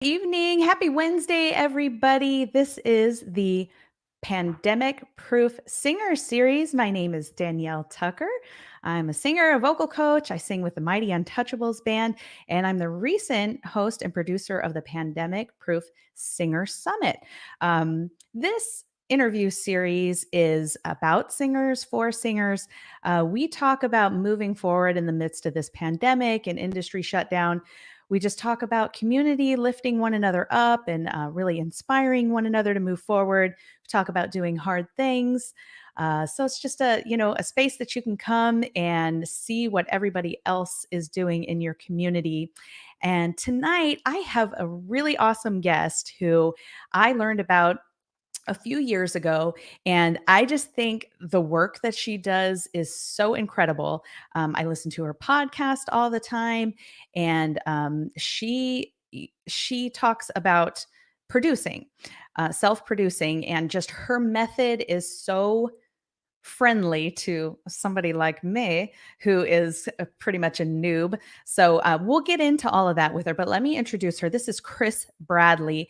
Evening. Happy Wednesday, everybody. This is the Pandemic Proof Singer Series. My name is Danielle Tucker. I'm a singer, a vocal coach. I sing with the Mighty Untouchables band, and I'm the recent host and producer of the Pandemic Proof Singer Summit. This interview series is about singers for singers. We talk about moving forward in the midst of this pandemic and industry shutdown. We just talk about community, lifting one another up, and really inspiring one another to move forward. We talk about doing hard things. So it's just a space that you can come and see what everybody else is doing in your community. And tonight I have a really awesome guest who I learned about a few years ago. And I just think the work that she does is so incredible. I listen to her podcast all the time, and she talks about producing, self-producing, and just her method is so friendly to somebody like me who is pretty much a noob. So we'll get into all of that with her, but let me introduce her. This is Kris Bradley.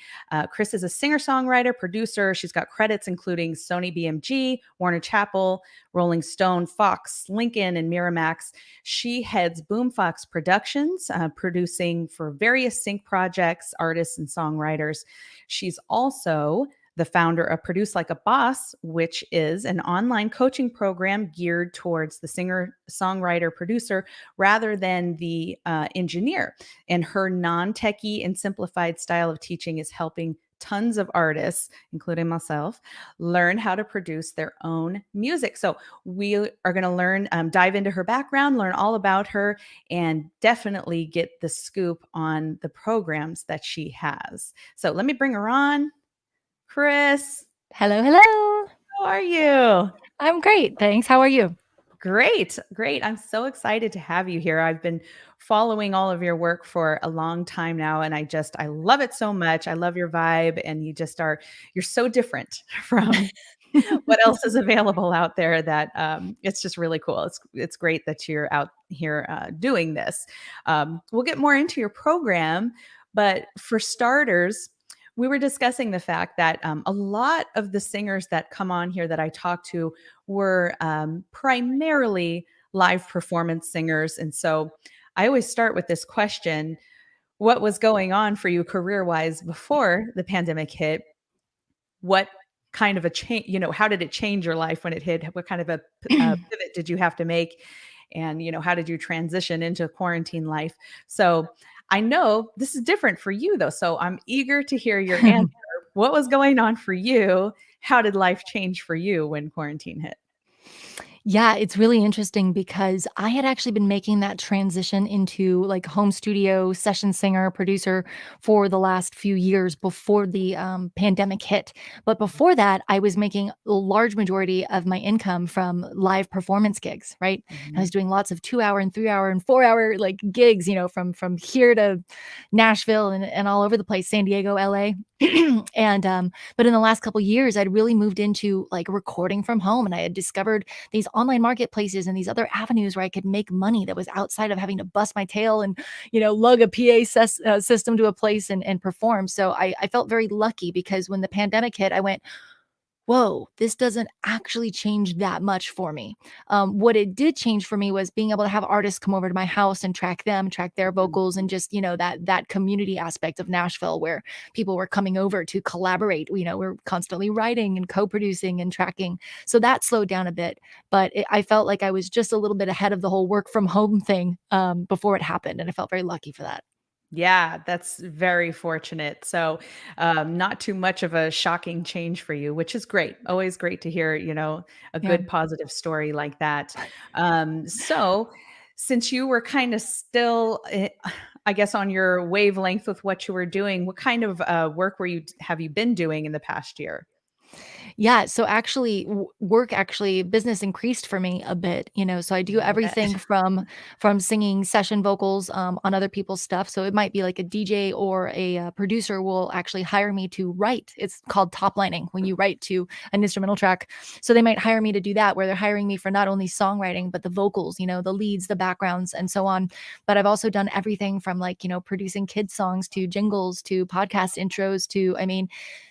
Kris is a singer-songwriter, producer. She's got credits including Sony BMG, Warner Chappell, Rolling Stone, Fox, Lincoln, and Miramax. She heads Boomfox Productions, producing for various sync projects, artists, and songwriters. She's also the founder of Produce Like a Boss, which is an online coaching program geared towards the singer, songwriter, producer rather than the engineer. And her non-techy and simplified style of teaching is helping tons of artists, including myself, learn how to produce their own music. So we are going to dive into her background, learn all about her, and definitely get the scoop on the programs that she has. So let me bring her on. Kris, Hello, hello. how are you? I'm great, thanks. How are you? Great, great. I'm so excited to have you here. I've been following all of your work for a long time now, and I love it so much. I love your vibe, and you're so different from what else is available out there that it's just really cool. It's great that you're out here doing this. We'll get more into your program, but for starters, we were discussing the fact that a lot of the singers that come on here that I talk to were primarily live performance singers. And so I always start with this question: what was going on for you career wise before the pandemic hit? What kind of a change, how did it change your life when it hit? What kind of a pivot did you have to make? And, how did you transition into quarantine life? So I know this is different for you, though. So I'm eager to hear your answer. What was going on for you? How did life change for you when quarantine hit? Yeah, it's really interesting because I had actually been making that transition into like home studio session singer, producer for the last few years before the pandemic hit. But before that, I was making a large majority of my income from live performance gigs, right? And I Mhm. was doing lots of 2 hour and 3 hour and 4 hour like gigs, from here to Nashville and all over the place, San Diego, LA. And but in the last couple years, I'd really moved into like recording from home, and I had discovered these online marketplaces and these other avenues where I could make money that was outside of having to bust my tail and, lug a system to a place and perform. So I felt very lucky because when the pandemic hit, I went, whoa, this doesn't actually change that much for me. What it did change for me was being able to have artists come over to my house and track them, track their vocals, and just that community aspect of Nashville where people were coming over to collaborate. We're constantly writing and co-producing and tracking, so that slowed down a bit. But I felt like I was just a little bit ahead of the whole work from home thing before it happened, and I felt very lucky for that. Yeah, that's very fortunate. So, not too much of a shocking change for you, which is great. Always great to hear, a Yeah. good positive story like that. So, since you were kind of still, I guess, on your wavelength with what you were doing, what kind of work have you been doing in the past year? Yeah, so actually work actually business increased for me a bit, so I do I bet. everything from singing session vocals on other people's stuff. So it might be like a DJ or a producer will actually hire me to write. It's called top lining when you write to an instrumental track. So they might hire me to do that, where they're hiring me for not only songwriting but the vocals, the leads, the backgrounds, and so on. But I've also done everything from like, producing kids songs to jingles to podcast intros to, I mean,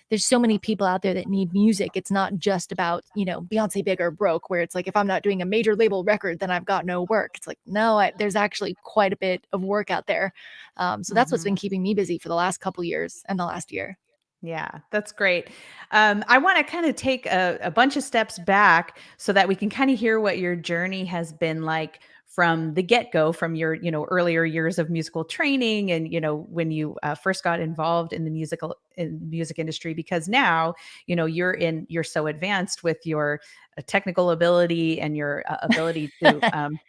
there's so many people out there that need music. It's not just about, Beyonce big or broke, where it's like, if I'm not doing a major label record, then I've got no work. It's like, no, there's actually quite a bit of work out there. So that's what's Mhm. been keeping me busy for the last couple years and the last year. Yeah, that's great. I want to kind of take a bunch of steps back so that we can kind of hear what your journey has been like from the get-go, from your, earlier years of musical training and, when you first got involved in the music industry, because now, you're so advanced with your technical ability and your ability to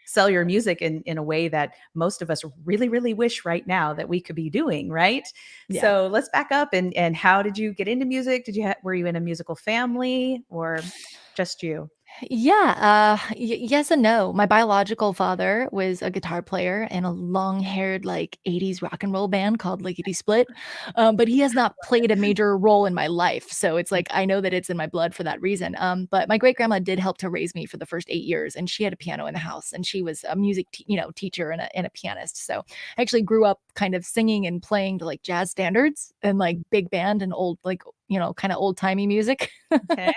sell your music in a way that most of us really, really wish right now that we could be doing, right? Yeah. So let's back up and how did you get into music? Were you in a musical family or just you? Yeah, yes and no. My biological father was a guitar player in a long-haired, like, 80s rock and roll band called Lickety Split, but he has not played a major role in my life, so it's like, I know that it's in my blood for that reason, but my great-grandma did help to raise me for the first 8 years, and she had a piano in the house, and she was a music teacher and a pianist, so I actually grew up kind of singing and playing to, like, jazz standards and, like, big band and old, like, kinda old-timey music. Okay.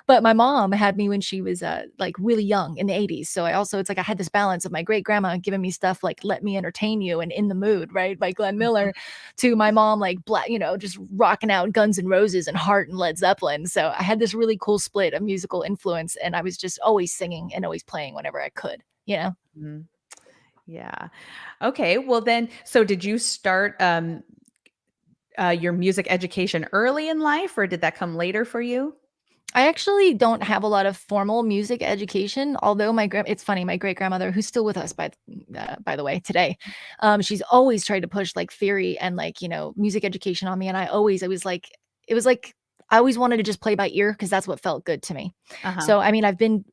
But my mom had me when she was, like, really young in the '80s, so it's like I had this balance of my great-grandma giving me stuff like "Let Me Entertain You" and "In the Mood," right, by Glenn Mhm. Miller, to my mom, like, just rocking out Guns N' Roses and Heart and Led Zeppelin, so I had this really cool split of musical influence, and I was just always singing and always playing whenever I could, you know? Mhm. Yeah. Okay. Well, then, so did you start your music education early in life, or did that come later for you? I actually don't have a lot of formal music education, although it's funny, my great-grandmother, who's still with us by the way, today, she's always tried to push, like, theory and, like, music education on me, and I was like it was like I always wanted to just play by ear because that's what felt good to me. Uh huh. So, I mean, I've been,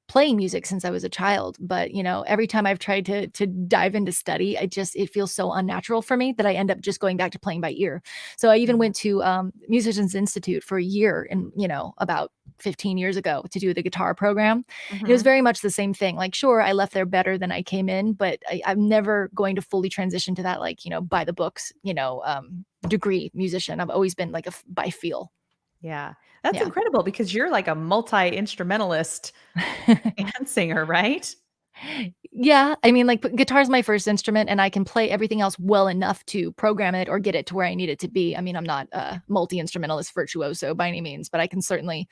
playing music since I was a child, but, every time I've tried to dive into study, it feels so unnatural for me that I end up just going back to playing by ear. So I even went to Musicians Institute for a year and, about 15 years ago to do the guitar program. And it was Hmm. very much the same thing. Like, sure, I left there better than I came in, but I'm never going to fully transition to that, like, by the books, degree musician. I've always been like by feel. Yeah. That's Yeah. incredible because you're like a multi instrumentalist and singer, right? Yeah, I mean, like, guitar's my first instrument, and I can play everything else well enough to program it or get it to where I need it to be. I mean, I'm not a multi-instrumentalist virtuoso by any means, but I can certainly,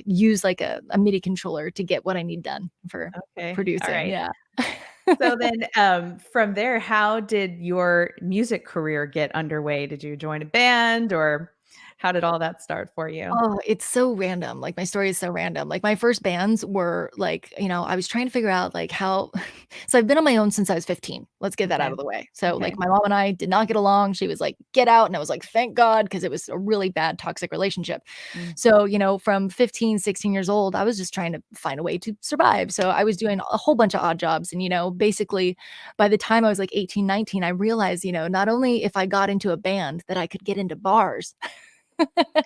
use, like, a MIDI controller to get what I need done for Okay. All producing, right. yeah. So then, from there, how did your music career get underway? Did you join a band or how did all that start for you? Oh, it's so random, like, my story is so random, like, my first bands were, like, I was trying to figure out, like, how so I've been on my own since I was 15, let's get that out Okay. of the way, so, like, Okay. my mom and I did not get along, she was like, "Get out," and I was like, "Thank God," because it was a really bad toxic relationship, Mm. so, from 15, 16 years old, I was just trying to find a way to survive, so I was doing a whole bunch of odd jobs, and, basically, by the time I was, like, 18, 19, I realized, not only if I got into a band that I could get into bars.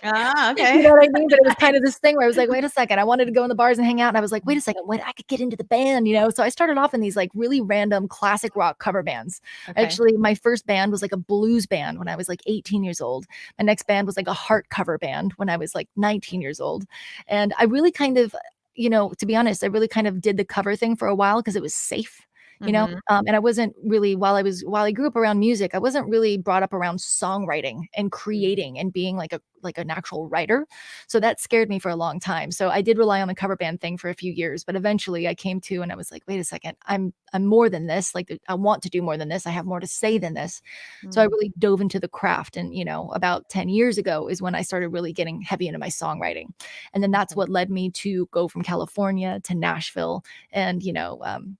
Ah, You okay. know what I mean? But it was kind of Nice. this thing where I was like, "Wait a second." I wanted to go in the bars and hang out, and I was like, "Wait a second, wait, I could get into the band?" So I started off in these, like, really random classic rock cover bands. Okay. Actually, my first band was, like, a blues band when I was, like, 18 years old. My next band was, like, a heart cover band when I was, like, 19 years old. And I really kind of, to be honest, I really kind of did the cover thing for a while because it was safe. Mhm. And I wasn't really while I grew up around music, I wasn't really brought up around songwriting and creating and being like an actual writer. So that scared me for a long time. So I did rely on the cover band thing for a few years, but eventually I came to and I was like, wait a second, I'm more than this. Like I want to do more than this. I have more to say than this. So I Mm. really dove into the craft. And, about 10 years ago is when I started really getting heavy into my songwriting. And then that's Okay. what led me to go from California to Nashville and,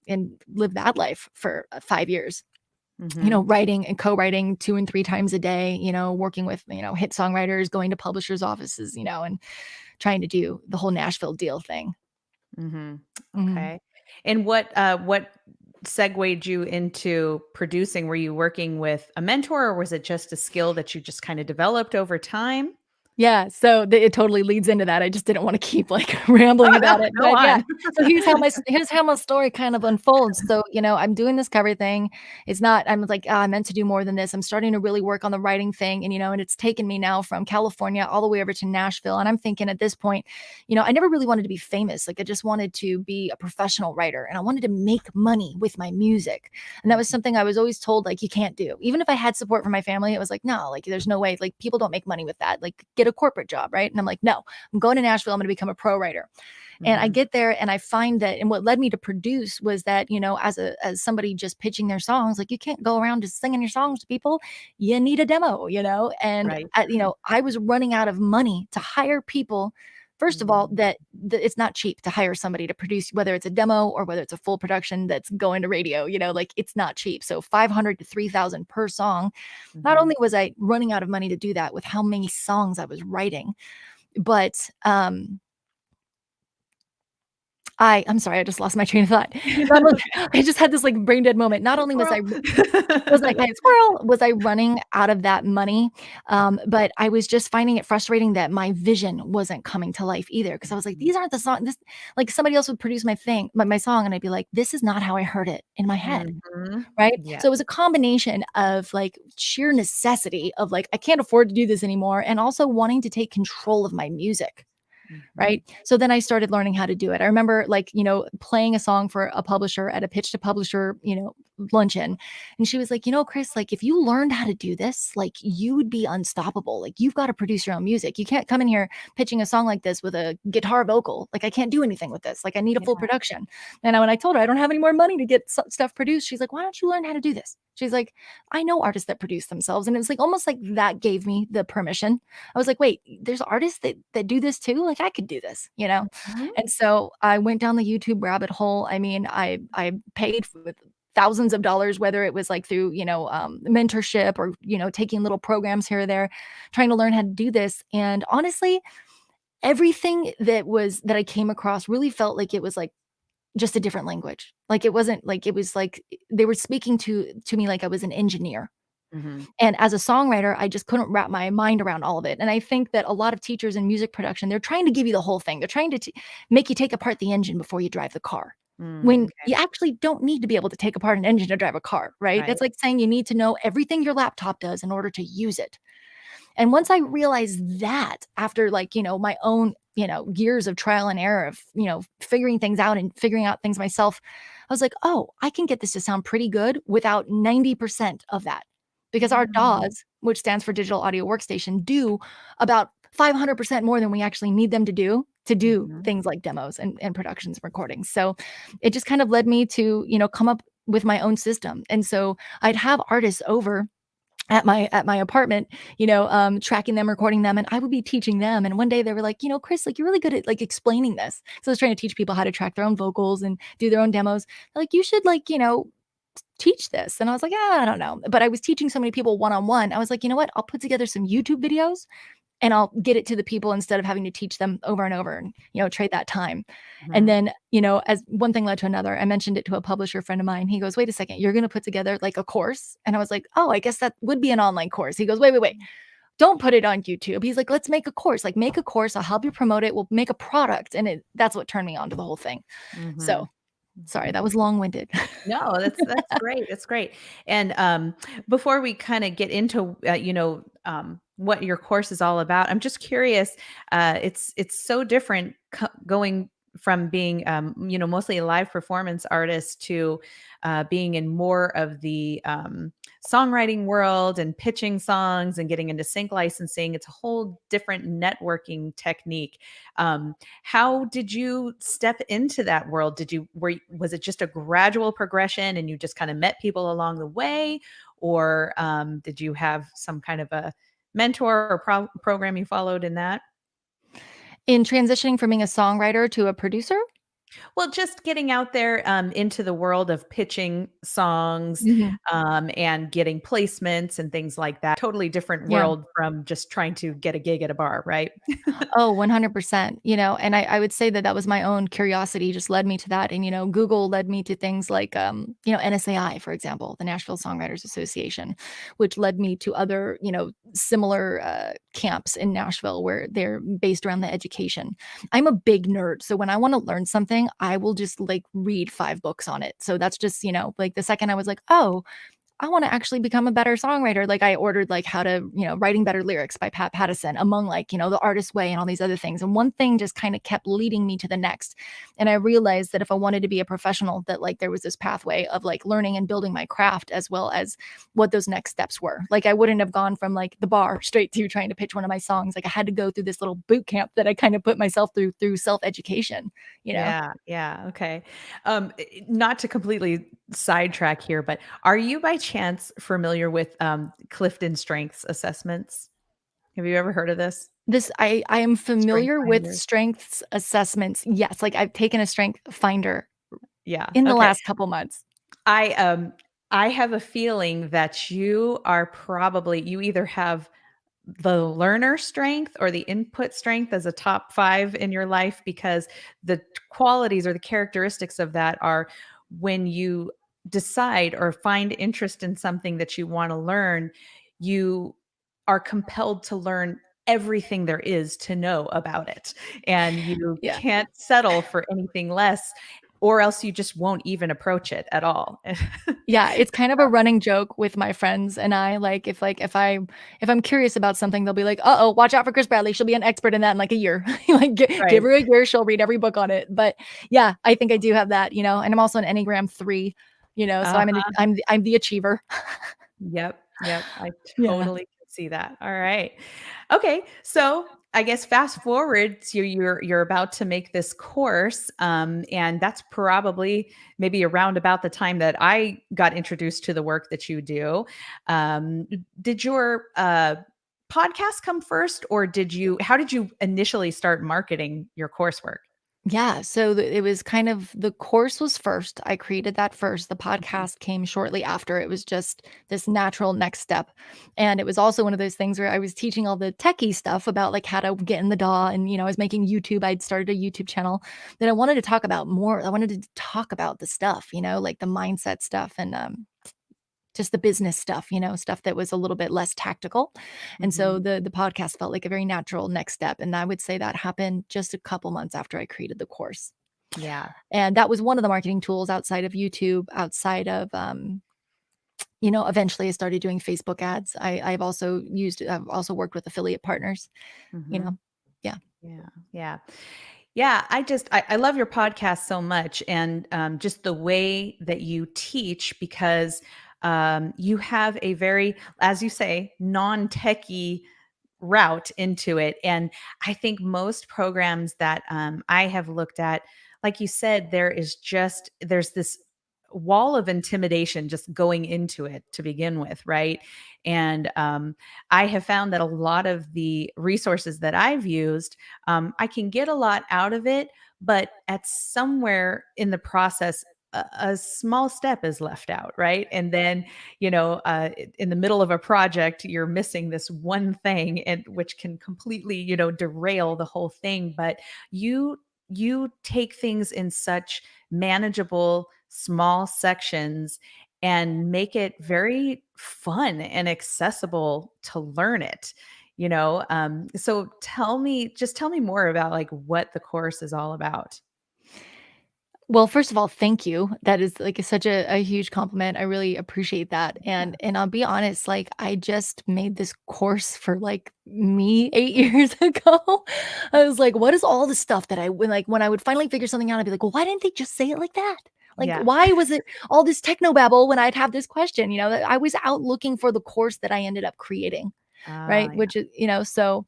and live that life for 5 years. Mhm. writing and co-writing 2 and 3 times a day, working with, hit songwriters, going to publishers' offices, and trying to do the whole Nashville deal thing. Mhm. Mhm. Okay. And what segued you into producing? Were you working with a mentor, or was it just a skill that you just kind of developed over time? Yeah, so it totally leads into that. I just didn't wanna keep, like, rambling Oh, no, about it, go but yeah. on. So here's how my story kind of unfolds. So, I'm doing this cover thing. It's not I'm like, "Ah, I meant to do more than this." I'm starting to really work on the writing thing, and it's taken me now from California all the way over to Nashville, and I'm thinking at this point, I never really wanted to be famous. Like, I just wanted to be a professional writer, and I wanted to make money with my music, and that was something I was always told, like, "You can't do." Even if I had support from my family, it was like, "No, like, there's no way. Like, people don't make money with that. Like, get a corporate job, right?" And I'm like, "No, I'm going to Nashville. I'm going to become a pro writer." And I Mhm. get there and I find that, and what led me to produce was that, as somebody just pitching their songs, like, you can't go around just singing your songs to people. You need a demo. And Right. I was running out of money to hire people. First of all, Mhm. that it's not cheap to hire somebody to produce, whether it's a demo or whether it's a full production that's going to radio, like, it's not cheap. So 500 to 3,000 per song. Not Mhm. only was I running out of money to do that with how many songs I was writing, but, I'm sorry, I just lost my train of thought. Not only I just had this, like, brain dead moment. Not only Squirrel. was I squirrel, was I running out of that money, but I was just finding it frustrating that my vision wasn't coming to life either. Because I was like, Mhm. "These aren't the song this," like, somebody else would produce my song, and I'd be like, "This is not how I heard it in my head." Mhm. Right? Yeah. So it was a combination of, like, sheer necessity of, like, I can't afford to do this anymore, and also wanting to take control of my music. Mhm. Right? So then I started learning how to do it. I remember, like, playing a song for a publisher at a pitch to publisher, luncheon. And she was like, Kris, like, if you learned how to do this, like, you would be unstoppable. Like, you've got to produce your own music. You can't come in here pitching a song like this with a guitar vocal. Like, I can't do anything with this. Like, I need a Yeah. full production." And when I told her I don't have any more money to get stuff produced, she's like, "Why don't you learn how to do this?" She's like, "I know artists that produce themselves." And it was like almost like that gave me the permission. I was like, "Wait, there's artists that do this too? Like, I could do this?" Mhm. And so I went down the YouTube rabbit hole. I mean, I paid with thousands of dollars, whether it was like through, mentorship or, taking little programs here or there, trying to learn how to do this. And honestly, everything that I came across really felt like it was like just a different language. Like, it wasn't like, it was like they were speaking to me like I was an engineer. Mhm. And as a songwriter, I just couldn't wrap my mind around all of it. And I think that a lot of teachers in music production, they're trying to give you the whole thing. They're trying to make you take apart the engine before you drive the car. Mm, When okay. you actually don't need to be able to take apart an engine to drive a car, right? Right. That's like saying you need to know everything your laptop does in order to use it. And once I realized that, after, like, my own, years of trial and error of, figuring things out and figuring out things myself, I was like, "Oh, I can get this to sound pretty good without 90% of that." Because our Mm. DAWs, which stands for digital audio workstation, do about 500% more than we actually need them to do Mhm. things like demos and productions and recordings. So it just kind of led me to, come up with my own system. And so I'd have artists over at my apartment, tracking them, recording them, and I would be teaching them. And one day they were like, "Kris, like, you're really good at, like, explaining this." So I was trying to teach people how to track their own vocals and do their own demos. They're like, "You should, like, teach this." And I was like, "I don't know." But I was teaching so many people one on one. I was like, "You know what? I'll put together some YouTube videos and I'll get it to the people instead of having to teach them over and over and, trade that time." And Mhm. then, as one thing led to another, I mentioned it to a publisher friend of mine. He goes, "Wait a second, you're going to put together like a course?" And I was like, "Oh, I guess that would be an online course." He goes, "Wait, wait, wait. Don't put it on YouTube." He's like, "Let's make a course. Like, make a course. I'll help you promote it. We'll make a product." And that's what turned me on to the whole thing. So Mhm. sorry, Mhm. that was long winded. No, that's great. That's great. And before we kind of get into what your course is all about, I'm just curious. It's so different going from being mostly a live performance artist to being in more of the songwriting world and pitching songs and getting into sync licensing. It's a whole different networking technique. How did you step into that world? Was it just a gradual progression and you just kind of met people along the way? Or did you have some kind of a mentor or program you followed in that? In transitioning from being a songwriter to a producer? Well, just getting out there into the world of pitching songs Mhm. and getting placements and things like that. Totally different Yeah. world from just trying to get a gig at a bar, right? Oh, 100%, and I would say that that was my own curiosity just led me to that, and, Google led me to things like, NSAI, for example, the Nashville Songwriters Association, which led me to other, similar, camps in Nashville where they're based around the education. I'm a big nerd, so when I wanna learn something, I will just, like, read 5 books on it. So that's just, like, the second I was like, "Oh, I wanna actually become a better songwriter." Like, I ordered, like, how to Writing Better Lyrics by Pat Pattison, among, like, The Artist's Way and all these other things, and one thing just kinda kept leading me to the next, and I realized that if I wanted to be a professional, that, like, there was this pathway of, like, learning and building my craft as well as what those next steps were. Like, I wouldn't have gone from, like, the bar straight to trying to pitch one of my songs. Like, I had to go through this little boot camp that I kind of put myself through self-education, you know? Yeah, yeah, okay. Not to completely sidetrack here, but are you by chance familiar with Clifton strengths assessments? Have you ever heard of this? I am Strength familiar with finders. strengths assessments. Yes, like, I've taken a strength finder Yeah. in the Okay. last couple months. I um I have a feeling that you are probably you either have the learner strength or the input strength as a top 5 in your life because the qualities or the characteristics of that are when you decide or find interest in something that you want to learn, you are compelled to learn everything there is to know about it. And you Yeah. can't settle for anything less, or else you just won't even approach it at all. Yeah, it's kind of a running joke with my friends and I, if I'm curious about something, they'll be like, "Uh-oh, watch out for Kris Bradley, she'll be an expert in that in, like, a year." Like, give Right. her a year, she'll read every book on it, but, yeah, I think I do have that, and I'm also an Enneagram 3, so Uh-huh. I'm the achiever. Yep, yep, I Yeah. totally can see that. All right. Okay, so I guess fast forward to you're about to make this course, and that's probably maybe around about the time that I got introduced to the work that you do. Did your podcast come first, or did you? How did you initially start marketing your coursework? Yeah, so it was kind of the course was first. I created that first. The Mhm. podcast came shortly after. It was just this natural next step. And it was also one of those things where I was teaching all the techie stuff about like how to get in the DAW and I was making YouTube. I'd started a YouTube channel that I wanted to talk about more. I wanted to talk about the stuff, like the mindset stuff and just the business stuff, stuff that was a little bit less tactical. And so Mhm. the podcast felt like a very natural next step. And I would say that happened just a couple months after I created the course. Yeah. And that was one of the marketing tools outside of YouTube, outside of eventually I started doing Facebook ads. I've also worked with affiliate partners, you know. Mhm. Yeah. Yeah. Yeah. Yeah, I love your podcast so much and just the way that you teach because you have a very, as you say, non-techy route into it. And I think most programs that I have looked at, like you said, there's this wall of intimidation just going into it to begin with, right? And I have found that a lot of the resources that I've used, I can get a lot out of it, but at somewhere in the process, a small step is left out, right? And then in the middle of a project you're missing this one thing and which can completely derail the whole thing, but you take things in such manageable small sections and make it very fun and accessible to learn it, so tell me more about like what the course is all about. Well, first of all, thank you. That is like such a huge compliment. I really appreciate that. Yeah. And I'll be honest, like I just made this course for like me 8 years ago. I was like, what is all the stuff that when I would finally figure something out, I'd be like, well, why didn't they just say it like that? Like, Yeah. why was it all this techno babble when I'd have this question? That I was out looking for the course that I ended up creating. Ah, Right, yeah. which is so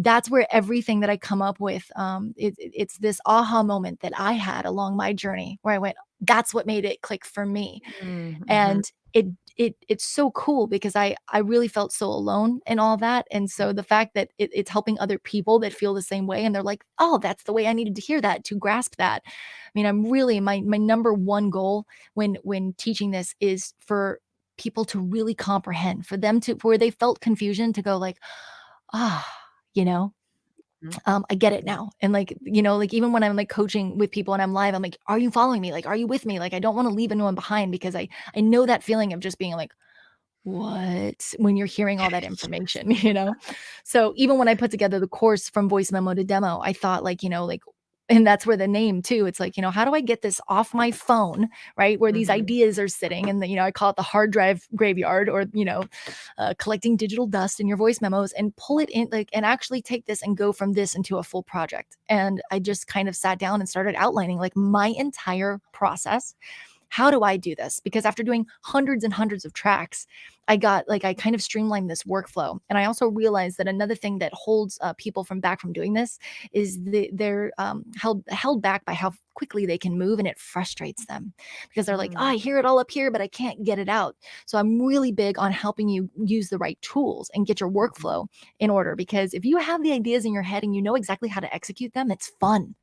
that's where everything that I come up with, it's this aha moment that I had along my journey where I went, that's what made it click for me. Mm, mhm. And it it's so cool because I really felt so alone in all that. And so the fact that it's helping other people that feel the same way, and they're like, oh, that's the way I needed to hear that, to grasp that. I mean, I'm really, my number one goal when teaching this is for people to really comprehend, for them to, where they felt confusion, to go like, ah, you know, Mhm. I get it Yeah. now. And like, like even when I'm like coaching with people and I'm live, I'm like, are you following me? Like, are you with me? Like, I don't want to leave anyone behind, because I know that feeling of just being like, what, when you're hearing all that information, So even when I put together the course from voice memo to demo, I thought like, like, and that's where the name too, it's like, how do I get this off my phone, right? Where these Mhm. ideas are sitting, and I call it the hard drive graveyard, or, collecting digital dust in your voice memos, and pull it in, like, and actually take this and go from this into a full project. And I just kind of sat down and started outlining like my entire process. How do I do this? Because after doing hundreds and hundreds of tracks, I kind of streamlined this workflow. And I also realized that another thing that holds people from doing this is they're held back by how quickly they can move, and it frustrates them because they're like, oh, Mm. I hear it all up here, but I can't get it out. So I'm really big on helping you use the right tools and get your Mhm. workflow in order. Because if you have the ideas in your head and you know exactly how to execute them, it's fun.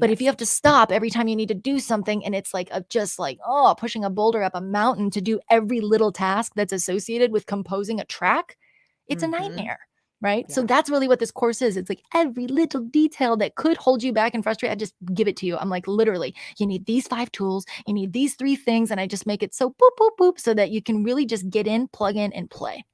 But if you Yes. have to stop every time you need to do something, and it's like just like, oh, pushing a boulder up a mountain to do every little task that's associated with composing a track, it's a Mhm. nightmare. Right. So Yeah. that's really what this course is. It's like every little detail that could hold you back and frustrate, I just give it to you. I'm like, literally, you need these 5 tools, you need these 3 things. And I just make it so boop, boop, boop, so that you can really just get in, plug in, and play.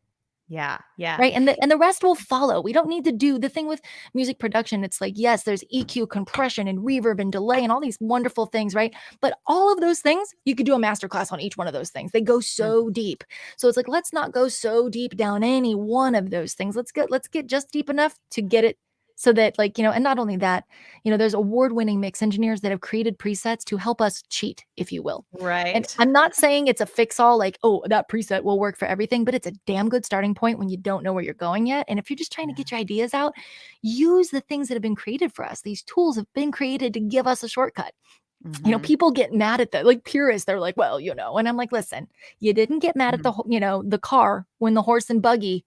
Yeah. Yeah. Right, and the rest will follow. We don't need to do the thing with music production. It's like, yes, there's EQ, compression, and reverb, and delay, and all these wonderful things, right? But all of those things, you could do a masterclass on each one of those things. They go so Mhm. deep. So it's like, let's not go so deep down any one of those things. Let's get just deep enough to get it, so that, like, and not only that, there's award-winning mix engineers that have created presets to help us cheat, if you will. And Right. I'm not saying it's a fix all, like, oh, that preset will work for everything, but it's a damn good starting point when you don't know where you're going yet. And if you're just trying to Yeah. get your ideas out, use the things that have been created for us. These tools have been created to give us a shortcut. Mhm. People get mad at that, like purists. They're like, well, and I'm like, listen, you didn't get mad at Mhm. the car when the horse and buggy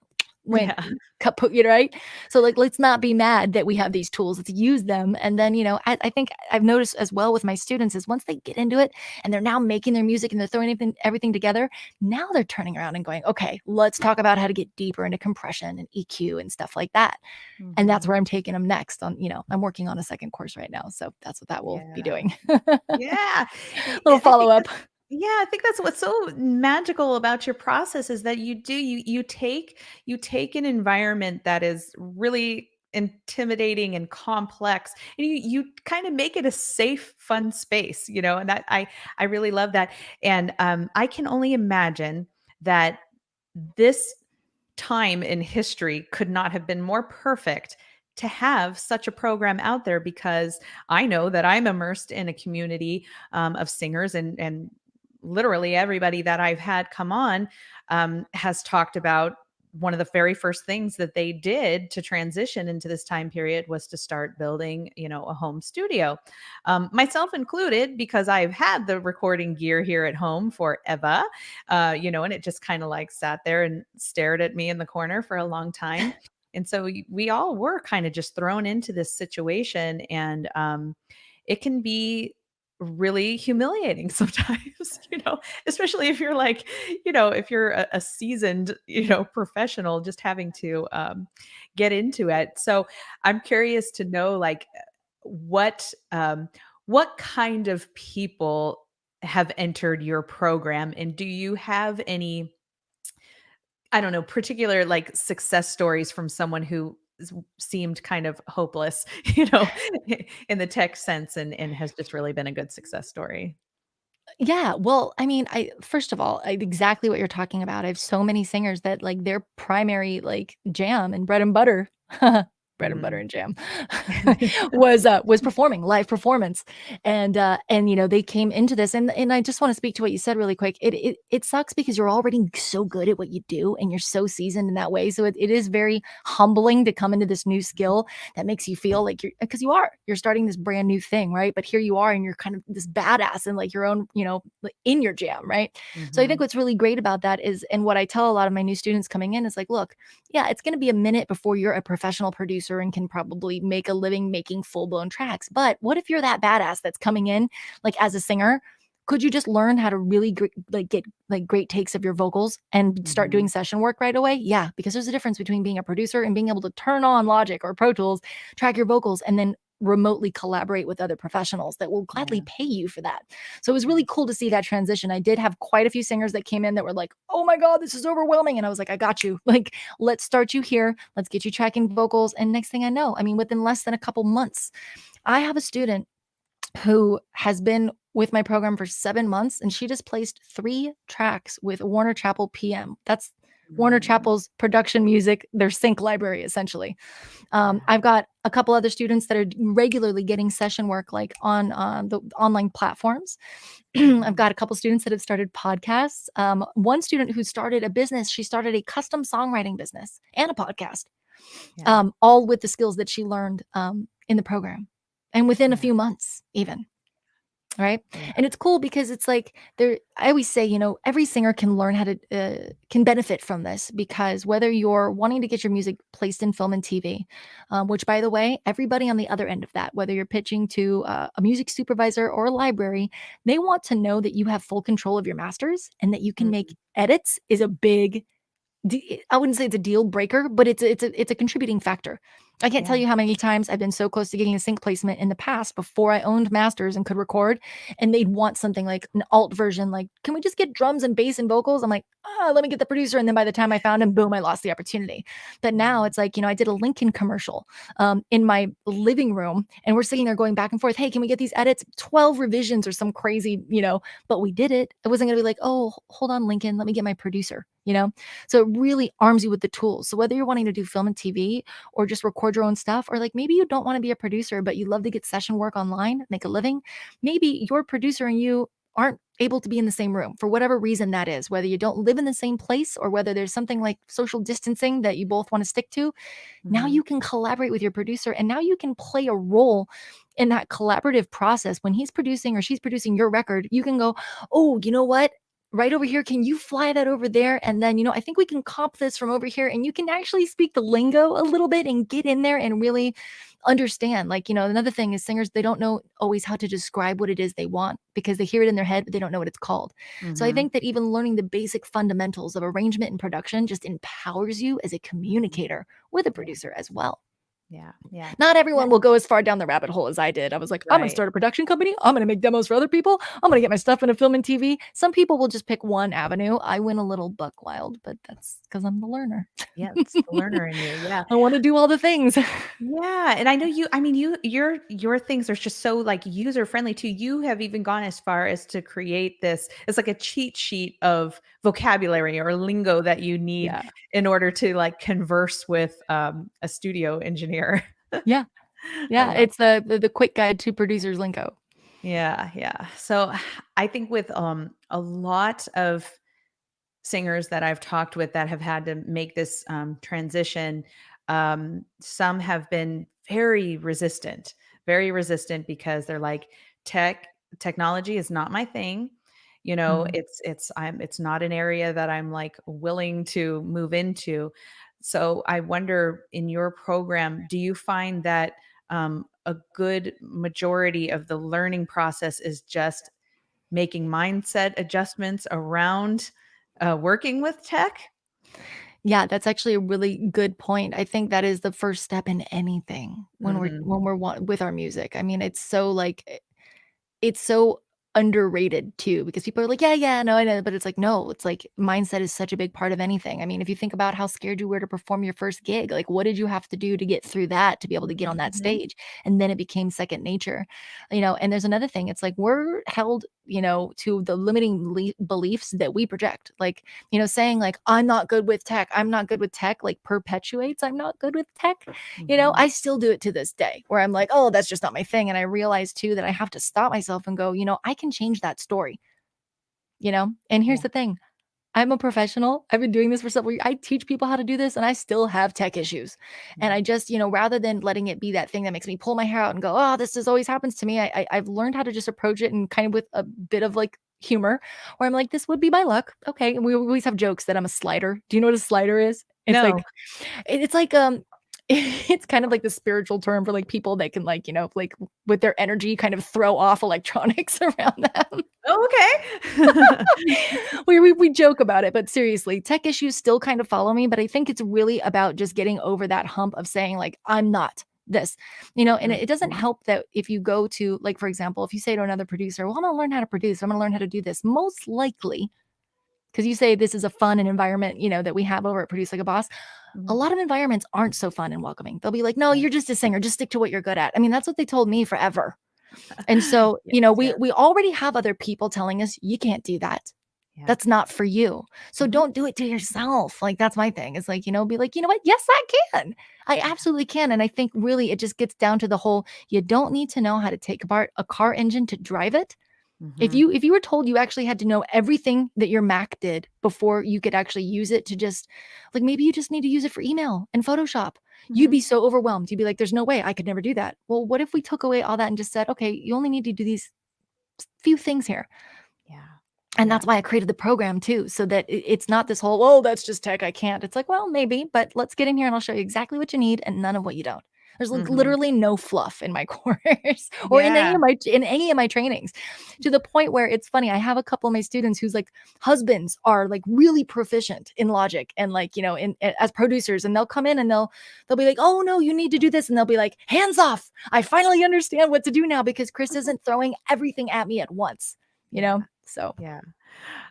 went Yeah. kaput, right? So like, let's not be mad that we have these tools. Let's use them. And then, I think I've noticed as well with my students is once they get into it and they're now making their music and they're throwing everything together, now they're turning around and going, okay, let's talk about how to get deeper into compression and EQ and stuff like that. And that's Mhm. where I'm taking them next on, I'm working on a second course right now. So that's what that will be Yeah. doing. Yeah. Little I follow think up. that's yeah, I think that's what's so magical about your process is that you take an environment that is really intimidating and complex and you kind of make it a safe, fun space, and that I really love that. And I can only imagine that this time in history could not have been more perfect to have such a program out there because I know that I'm immersed in a community of singers and literally everybody that I've had come on has talked about one of the very first things that they did to transition into this time period was to start building, a home studio, myself included, because I've had the recording gear here at home forever, and it just kind of like sat there and stared at me in the corner for a long time. And so we all were kind of just thrown into this situation, and it can be really humiliating sometimes, especially if you're like, if you're a seasoned, professional just having to get into it. So I'm curious to know, like, what kind of people have entered your program, and do you have any, I don't know, particular like success stories from someone who seemed kind of hopeless, in the tech sense, and has just really been a good success story? Yeah, well, I mean, I first of all, exactly what you're talking about. I have so many singers that like their primary like jam and bread and butter bread and butter and jam, was performing live performance. And they came into this, and I just want to speak to what you said really quick. It sucks because you're already so good at what you do and you're so seasoned in that way. So it is very humbling to come into this new skill that makes you feel like because you're starting this brand new thing, right? But here you are, and you're kind of this badass in like your own, in your jam, right? So I think what's really great about that is, and what I tell a lot of my new students coming in is like, look, yeah, it's going to be a minute before you're a professional producer and can probably make a living making full-blown tracks. But what if you're that badass that's coming in like as a singer? Could you just learn how to really get like great takes of your vocals and start doing session work right away? Yeah, because there's a difference between being a producer and being able to turn on Logic or Pro Tools, track your vocals, and then remotely collaborate with other professionals that will gladly pay you for that. So it was really cool to see that transition. I did have quite a few singers that came in that were like, oh my God, this is overwhelming. And I was like, I got you. Like, let's start you here. Let's get you tracking vocals. And next thing I know, I mean, within less than a couple months, I have a student who has been with my program for 7 months, and she just placed 3 tracks with Warner Chappell PM. That's Warner Chappell's production music, their sync library, essentially. I've got a couple other students that are regularly getting session work like on the online platforms. I've got a couple students that have started podcasts. One student who started a business, she started a custom songwriting business and a podcast, all with the skills that she learned in the program, and within a few months even. Right. And it's cool because it's like I always say, every singer can learn how to can benefit from this, because whether you're wanting to get your music placed in film and TV, which, by the way, everybody on the other end of that, whether you're pitching to a music supervisor or a library, they want to know that you have full control of your masters and that you can make edits is a big, I wouldn't say it's a deal breaker, but it's a contributing factor. I can't tell you how many times I've been so close to getting a sync placement in the past before I owned masters and could record, and they'd want something like an alt version, like, can we just get drums and bass and vocals? I'm like, let me get the producer. And then by the time I found him, boom, I lost the opportunity. But now it's like, I did a Lincoln commercial in my living room, and we're sitting there going back and forth. Hey, can we get these edits? 12 revisions or some crazy, but we did it. It wasn't going to be like, oh, hold on, Lincoln, let me get my producer, So it really arms you with the tools. So whether you're wanting to do film and TV or just record your own stuff, or like maybe you don't want to be a producer, but you love to get session work online, make a living, maybe your producer and you aren't able to be in the same room for whatever reason that is, whether you don't live in the same place or whether there's something like social distancing that you both want to stick to. Now you can collaborate with your producer, and now you can play a role in that collaborative process. When he's producing or she's producing your record, you can go, oh, you know what? Right over here, can you fly that over there? And then, I think we can comp this from over here, and you can actually speak the lingo a little bit and get in there and really understand. Like, another thing is singers, they don't know always how to describe what it is they want because they hear it in their head, but they don't know what it's called. So I think that even learning the basic fundamentals of arrangement and production just empowers you as a communicator with a producer as well. Yeah. Not everyone will go as far down the rabbit hole as I did. I was like, I'm going to start a production company. I'm going to make demos for other people. I'm going to get my stuff into film and TV. Some people will just pick one avenue. I went a little buck wild, but that's because I'm the learner. Yeah, it's the learner in you. Yeah. I want to do all the things. Yeah. And I know your things are just so like user friendly too. You have even gone as far as to create this. It's like a cheat sheet of vocabulary or lingo that you need in order to like converse with a studio engineer. Yeah. It's the quick guide to producers lingo. Yeah. So I think with a lot of singers that I've talked with that have had to make this transition, some have been very resistant because they're like, technology is not my thing. It's not an area that I'm like willing to move into. So I wonder, in your program, do you find that a good majority of the learning process is just making mindset adjustments around working with tech? Yeah, that's actually a really good point. I think that is the first step in anything when we're with our music. I mean, it's so underrated too, because people are like, yeah, no, I know. But it's like, no, it's like mindset is such a big part of anything. I mean, if you think about how scared you were to perform your first gig, like what did you have to do to get through that, to be able to get on that stage? And then it became second nature, and there's another thing. It's like we're held to the limiting beliefs that we project. Like, saying like, I'm not good with tech, I'm not good with tech, like perpetuates I'm not good with tech. Mhm. I still do it to this day where I'm like, oh, that's just not my thing. And I realize too that I have to stop myself and go, I can change that story, And here's Yeah. the thing. I'm a professional. I've been doing this for several years. I teach people how to do this and I still have tech issues. And Yeah. I just, rather than letting it be that thing that makes me pull my hair out and go, oh, this is always happens to me. I've learned how to just approach it and kind of with a bit of like humor where I'm like, this would be my luck. Okay. And we always have jokes that I'm a slider. Do you know what a slider is? It's like, No. it's like, it's kind of like the spiritual term for like people that can like, like with their energy kind of throw off electronics around them. Oh, okay. We joke about it, but seriously, tech issues still kind of follow me, but I think it's really about just getting over that hump of saying like, I'm not this, and it doesn't Mhm. help that if you go to like, for example, if you say to another producer, well, I'm going to learn how to produce, I'm going to learn how to do this, most likely, because you say this is a fun and environment, that we have over at Produce Like a Boss. A Mhm. lot of environments aren't so fun and welcoming. They'll be like, no, Yeah. you're just a singer, just stick to what you're good at. I mean, that's what they told me forever. And so, Yes, we yes. we already have other people telling us you can't do that. Yeah. That's not for you. So Mhm. don't do it to yourself. Like that's my thing. It's like, be like, you know what? Yes, I can. I Yeah. absolutely can. And I think really it just gets down to the whole you don't need to know how to take apart a car engine to drive it. If Mhm. you were told you actually had to know everything that your Mac did before you could actually use it to just like maybe you just need to use it for email and Photoshop, you'd Mhm. be so overwhelmed. You'd be like, there's no way I could never do that. Well, what if we took away all that and just said, okay, you only need to do these few things here. Yeah. And Yeah. that's why I created the program too, so that it's not this whole, oh, that's just tech. I can't. It's like, well, maybe, but let's get in here and I'll show you exactly what you need and none of what you don't. There's like Mhm. literally no fluff in my course or in Yeah. any of my trainings, to the point where it's funny. I have a couple of my students whose like husbands are like really proficient in Logic and like as producers, and they'll come in and they'll be like, oh no, you need to do this, and they'll be like, hands off. I finally understand what to do now because Kris isn't throwing everything at me at once. Yeah. So. Yeah.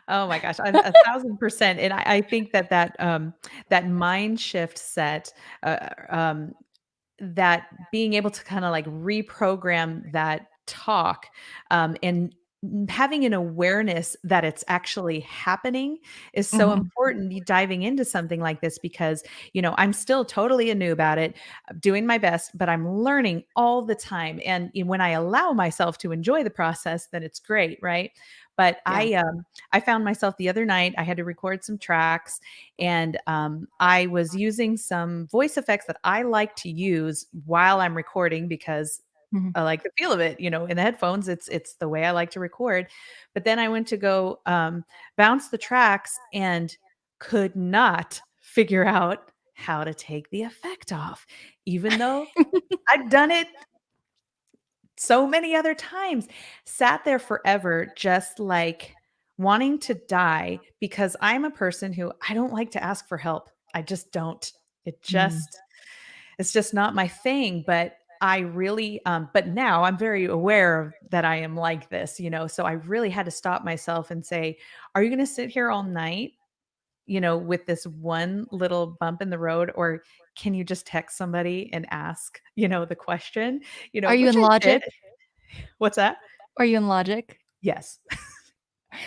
Oh my gosh, 1,000%. And I think that mind shift set, that being able to kind of like reprogram that talk, and having an awareness that it's actually happening is so Mhm. important. You diving into something like this because I'm still totally a noob at it, doing my best, but I'm learning all the time. And when I allow myself to enjoy the process, then it's great, right? But Yeah. I found myself the other night. I had to record some tracks, and I was using some voice effects that I like to use while I'm recording because Mhm. I like the feel of it, in the headphones. It's the way I like to record. But then I went to go bounce the tracks and could not figure out how to take the effect off, even though I've done it so many other times. Sat there forever, just like wanting to die because I'm a person who I don't like to ask for help. I just don't. It Mm. just it's just not my thing, but I really but now I'm very aware of that I am like this, so I really had to stop myself and say, "Are you going to sit here all night, with this one little bump in the road, or can you just text somebody and ask, the question?" Are you Which in I did. Logic? What's that? Are you in Logic? Yes.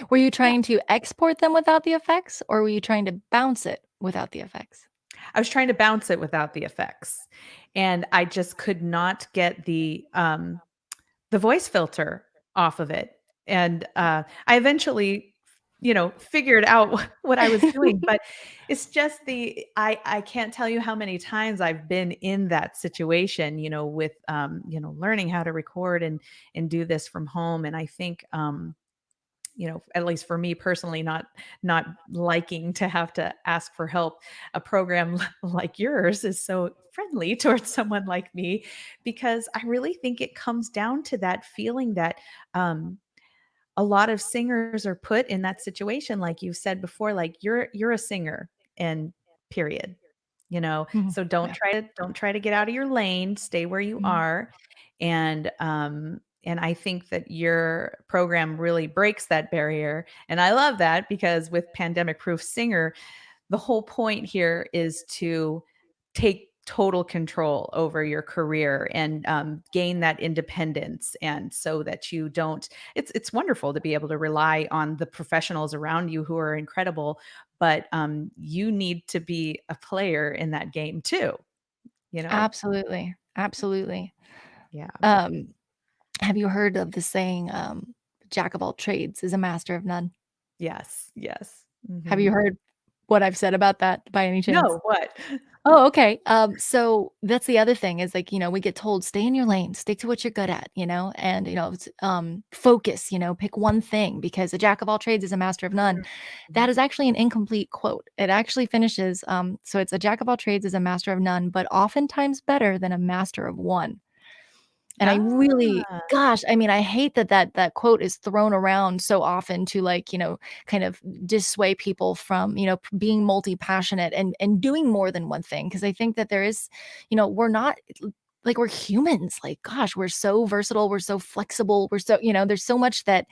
Were you Yeah. trying to export them without the effects, or were you trying to bounce it without the effects? I was trying to bounce it without the effects, and I just could not get the voice filter off of it. And I eventually, figured out what I was doing, but it's just I can't tell you how many times I've been in that situation, with learning how to record and do this from home. And I think at least for me personally, not liking to have to ask for help, a program like yours is so friendly towards someone like me, because I really think it comes down to that feeling that um, a lot of singers are put in that situation, like you said before, like you're a singer, and period. Mhm. So Yeah. don't try to get out of your lane, stay where you Mhm. are. And I think that your program really breaks that barrier. And I love that because with Pandemic Proof Singer, the whole point here is to take total control over your career and gain that independence, and so that you don't, it's wonderful to be able to rely on the professionals around you who are incredible, but you need to be a player in that game too, you know? Absolutely. Absolutely. Yeah. Um, have you heard of the saying, "Jack of all trades is a master of none"? Yes, yes. Have you Mhm. heard what I've said about that by any chance? No, what? Oh, okay. So that's the other thing is like, we get told stay in your lane, stick to what you're good at, and focus, pick one thing because a jack of all trades is a master of none. That Mhm. is actually an incomplete quote. It actually finishes, so it's a jack of all trades is a master of none, but oftentimes better than a master of one. And I really Ah, gosh, I mean, I hate that quote is thrown around so often to, like, kind of dissuade people from, being multi-passionate and doing more than one thing. Because I think that there is we're not like, we're humans, like, gosh, we're so versatile, we're so flexible, we're so there's so much that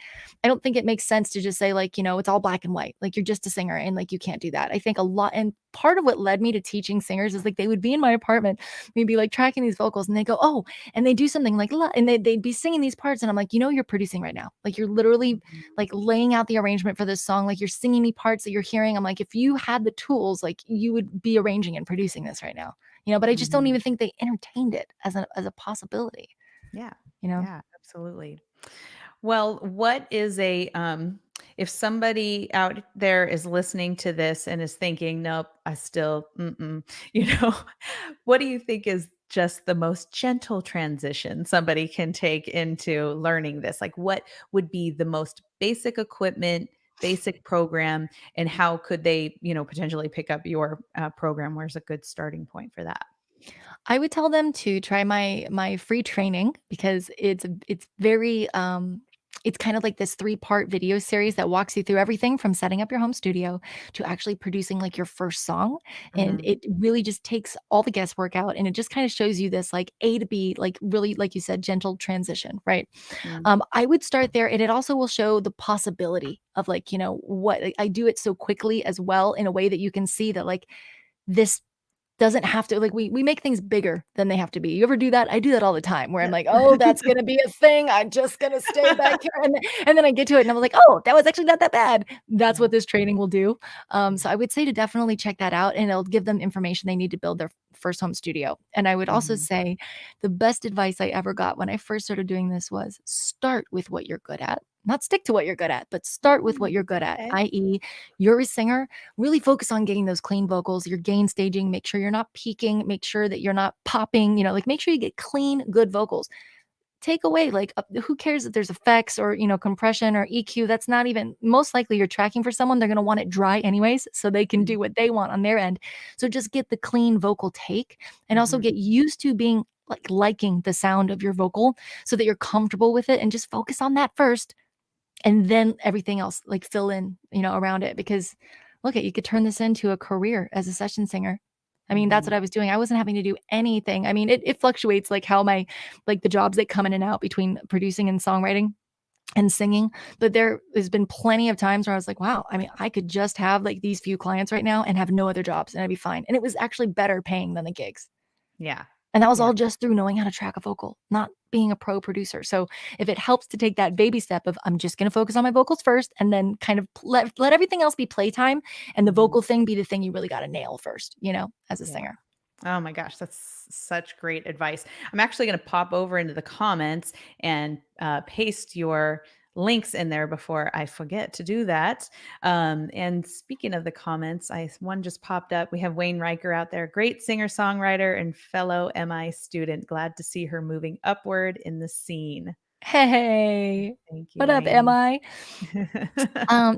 I don't think it makes sense to just say, like, it's all black and white, like, you're just a singer and, like, you can't do that. I think a lot and part of what led me to teaching singers is, like, they would be in my apartment, we'd be, like, tracking these vocals, and they go, "Oh," and they do something like la and they'd be singing these parts, and I'm like, you're producing right now. Like, you're literally, mhm. like, laying out the arrangement for this song, like, you're singing me parts that you're hearing. I'm like, if you had the tools, like, you would be arranging and producing this right now, but I just don't Mhm. even think they entertained it as a possibility, Yeah. you know? Yeah, absolutely. Well, what is a if somebody out there is listening to this and is thinking, "Nope, I still mm-mm," you know, what do you think is just the most gentle transition somebody can take into learning this? Like, what would be the most basic equipment, basic program, and how could they, potentially pick up your program? Where's a good starting point for that? I would tell them to try my free training because it's very it's kind of like this three-part video series that walks you through everything from setting up your home studio to actually producing like your first song. And Mhm. it really just takes all the guesswork out and it just kind of shows you this like A to B, like really, like you said, gentle transition, right? Mm. I would start there and it also will show the possibility of like, what I do it so quickly as well in a way that you can see that like this doesn't have to like, we make things bigger than they have to be. You ever do that? I do that all the time where I'm Yeah. like, "Oh, that's gonna be a thing. I'm just gonna stay back here," and then I get to it and I'm like, "Oh, that was actually not that bad." That's Yeah. what this training will do. So Mhm. I would say to definitely check that out, and it'll give them information they need to build their first home studio. And I would also Mhm. say the best advice I ever got when I first started doing this was start with what you're good at. Not stick to what you're good at, but start with Mm, what you're good at, okay. i.e., you're a singer, really focus on getting those clean vocals, your gain staging, make sure you're not peaking, make sure that you're not popping, like make sure you get clean, good vocals. Take away like who cares if there's effects or, compression or EQ? That's not even most likely you're tracking for someone, they're going to want it dry anyways so they can Mhm. do what they want on their end. So just get the clean vocal take and also Mhm. get used to being like liking the sound of your vocal so that you're comfortable with it and just focus on that first and then everything else like fill in around it because look at you could turn this into a career as a session singer. I mean that's Mhm. what I was doing. I wasn't having to do anything. I mean it fluctuates like how my like the jobs that come in and out between producing and songwriting and singing, but there has been plenty of times where I was like, wow, I mean I could just have like these few clients right now and have no other jobs and I'd be fine, and it was actually better paying than the gigs. Yeah. And that was Yeah. all just through knowing how to track a vocal, not being a pro producer. So if it helps to take that baby step of I'm just going to focus on my vocals first and then kind of let everything else be playtime and the Mhm. vocal thing be the thing you really got to nail first, as a Yeah. singer. Oh my gosh, that's such great advice. I'm actually going to pop over into the comments and paste your links in there before I forget to do that. And speaking of the comments, one just popped up. We have Wayne Riker out there, great singer songwriter and fellow MI student. Glad to see her moving upward in the scene. Hey, Thank you, what up, am Wayne. I?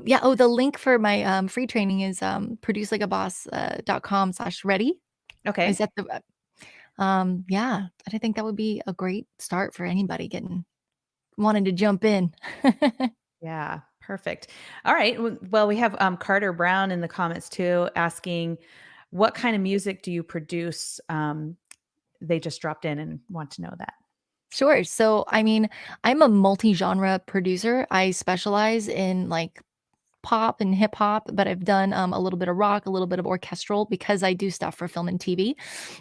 Yeah. Oh, the link for my free training is producelikeaboss.com/ready. Is Okay. that the yeah, I think that would be a great start for anybody getting wanting to jump in. Yeah, perfect. All right. Well, we have Carter Brown in the comments too, asking, "What kind of music do you produce?" They just dropped in and want to know that. Sure. So, I mean, I'm a multi-genre producer. I specialize in like pop and hip hop, but I've done a little bit of rock, a little bit of orchestral because I do stuff for film and TV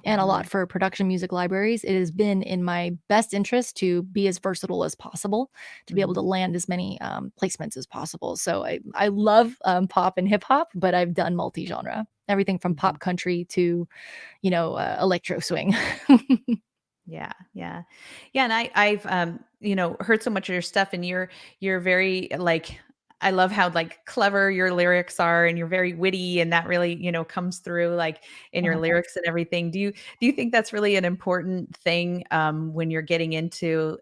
and a lot Mhm. for production music libraries. It has been in my best interest to be as versatile as possible, to be able to Mhm. land as many placements as possible. So I love pop and hip hop, but I've done multi genre, everything from Mhm. pop country to, electro swing. Yeah, yeah. Yeah, and I've, heard so much of your stuff and you're very, like I love how, like, clever your lyrics are and you're very witty and that really, comes through, like, in your Oh, thanks. lyrics and everything. Do you think that's really an important thing, when you're getting into,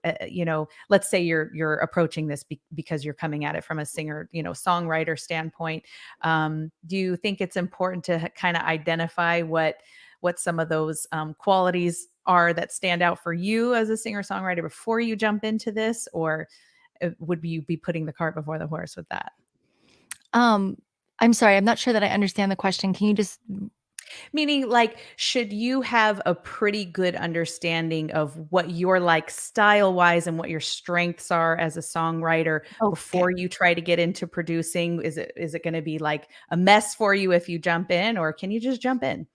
let's say you're approaching this because you're coming at it from a singer, songwriter standpoint. Do you think it's important to kind of identify what some of those qualities are that stand out for you as a singer songwriter before you jump into this, or would you be putting the cart before the horse with that? Um, I'm sorry, I'm not sure that I understand the question. Can you just Meaning, like, should you have a pretty good understanding of what you're like style wise and what your strengths are as a songwriter okay. before you try to get into producing? Is it going to be like a mess for you if you jump in, or can you just jump in?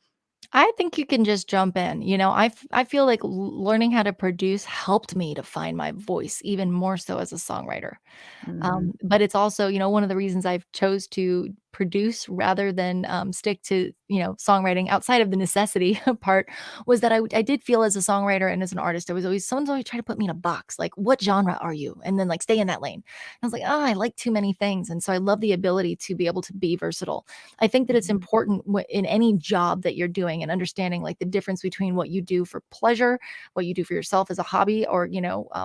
I think you can just jump in. I feel like learning how to produce helped me to find my voice even more so as a songwriter. Mm, But it's also, one of the reasons I've chose to produce rather than stick to, songwriting outside of the necessity part was that I did feel as a songwriter and as an artist, I was always someone's always trying to put me in a box. Like, what genre are you? And then like stay in that lane. I was like, oh, I like too many things. And so I love the ability to be able to be versatile. I think that it's mhm, important in any job that you're doing and understanding like the difference between what you do for pleasure, what you do for yourself as a hobby, or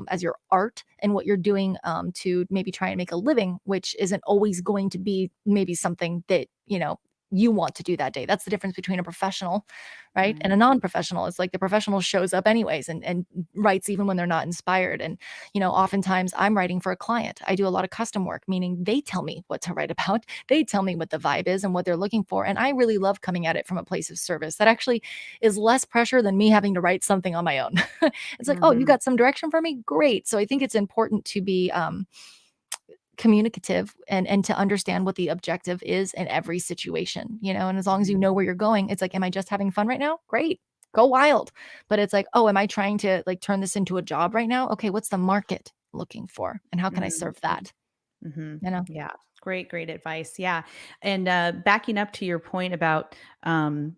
as your art, and what you're doing to maybe try and make a living, which isn't always going to be maybe something that you want to do that day. That's the difference between a professional, right, and right. a non-professional. It's like the professional shows up anyways and writes even when they're not inspired. And oftentimes I'm writing for a client. I do a lot of custom work, meaning they tell me what to write about. They tell me what the vibe is and what they're looking for. And I really love coming at it from a place of service. That actually is less pressure than me having to write something on my own. It's like, oh, you Mhm, got some direction for me? Great. So I think it's important to be communicative and to understand what the objective is in every situation, and as long as you mhm, know where you're going, it's like, am I just having fun right now? Great. Go wild. But it's like, oh, am I trying to like turn this into a job right now? Okay, what's the market looking for? And how can I mhm, serve that? mhm. You know? Yeah, great advice. Yeah, and backing up to your point about um,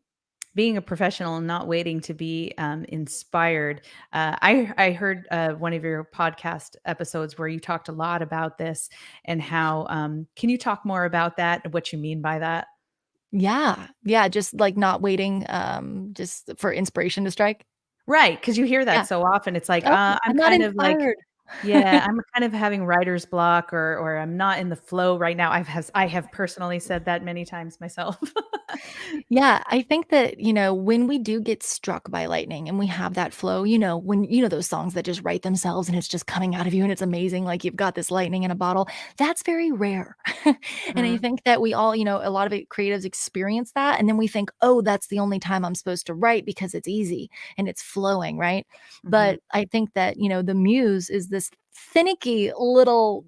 being a professional and not waiting to be inspired. I heard one of your podcast episodes where you talked a lot about this and how. Can you talk more about that? What you mean by that? Yeah. Yeah. Just like not waiting just for inspiration to strike. Right, because you hear that Yeah. so often. It's like, Oh, I'm I'm not kind of like, inspired. yeah, I'm kind of having writer's block, or I'm not in the flow right now. I have personally said that many times myself. Yeah, I think that, when we do get struck by lightning and we have that flow, when those songs that just write themselves and it's just coming out of you and it's amazing, like you've got this lightning in a bottle, that's very rare. And I Mhm, think that we all, a lot of it creatives experience that. And then we think, oh, that's the only time I'm supposed to write because it's easy and it's flowing, right? mhm, But I think that, the muse is this finicky little,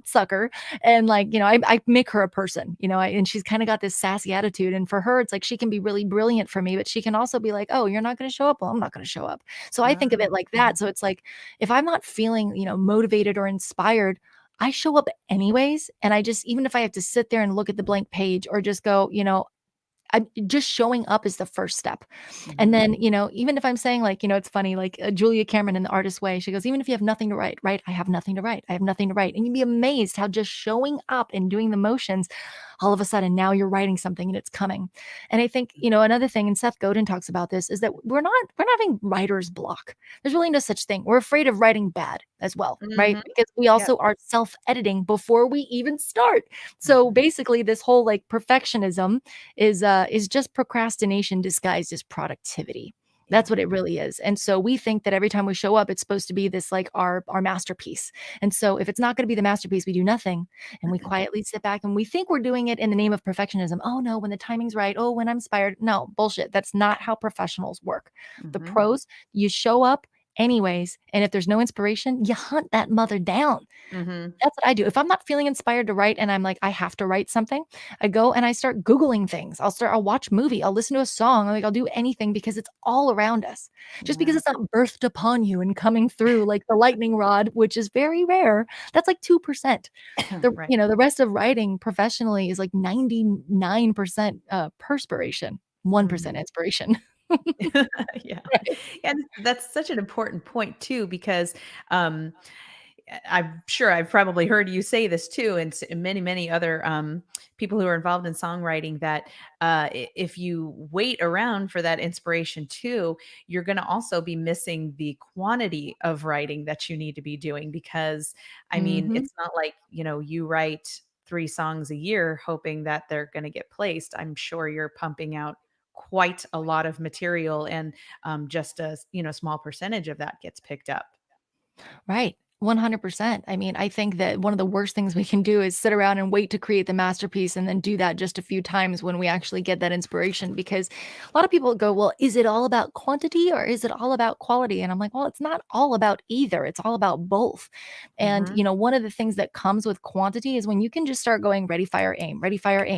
sucker. And like, I make her a person, and she's kind of got this sassy attitude. And for her, it's like she can be really brilliant for me, but she can also be like, oh, you're not going to show up. Well, I'm not going to show up. So I think of it like mhm, that. So it's like if I'm not feeling, motivated or inspired, I show up anyways. And I just, even if I have to sit there and look at the blank page or just go, I just showing up is the first step. And mhm, then, even if I'm saying like, it's funny, like Julia Cameron in The Artist's Way, she goes, even if you have nothing to write, right? I have nothing to write. I have nothing to write. And you'd be amazed how just showing up and doing the motions, all of a sudden now you're writing something and it's coming. And I think, another thing, and Seth Godin talks about this, is that we're not having writer's block. There's really no such thing. We're afraid of writing bad as well, right? mhm. Because we Yep. also are self-editing before we even start. So Mhm, basically this whole like perfectionism is just procrastination disguised as productivity. That's yeah. what it really is. And so we think that every time we show up, it's supposed to be this like our masterpiece. And so if it's not going to be the masterpiece, we do nothing and we quietly sit back and we think we're doing it in the name of perfectionism. Oh no, when the timing's right. Oh, when I'm inspired. No, bullshit. That's not how professionals work. The Mhm, pros, you show up anyways. And if there's no inspiration, you hunt that mother down. Mhm. That's what I do. If I'm not feeling inspired to write and I'm like, I have to write something, I go and I start Googling things. I'll watch a movie, I'll listen to a song, like I'll do anything because it's all around us. Just because Yeah. it's not birthed upon you and coming through like the lightning rod, which is very rare, that's like 2%. Right. The rest of writing professionally is like 99% perspiration, 1% Mhm. inspiration. Yeah. Right. And that's such an important point too, because um, I'm sure I've probably heard you say this too, and many, many other people who are involved in songwriting that if you wait around for that inspiration too, you're going to also be missing the quantity of writing that you need to be doing. Because, I mean, Mhm. it's not like, you write 3 songs a year hoping that they're going to get placed. I'm sure you're pumping out quite a lot of material, and just a small percentage of that gets picked up. Right. 100%. I mean, I think that one of the worst things we can do is sit around and wait to create the masterpiece and then do that just a few times when we actually get that inspiration. Because a lot of people go, well, is it all about quantity or is it all about quality? And I'm like, well, it's not all about either. It's all about both. And, Hmm. one of the things that comes with quantity is when you can just start going ready, fire, aim,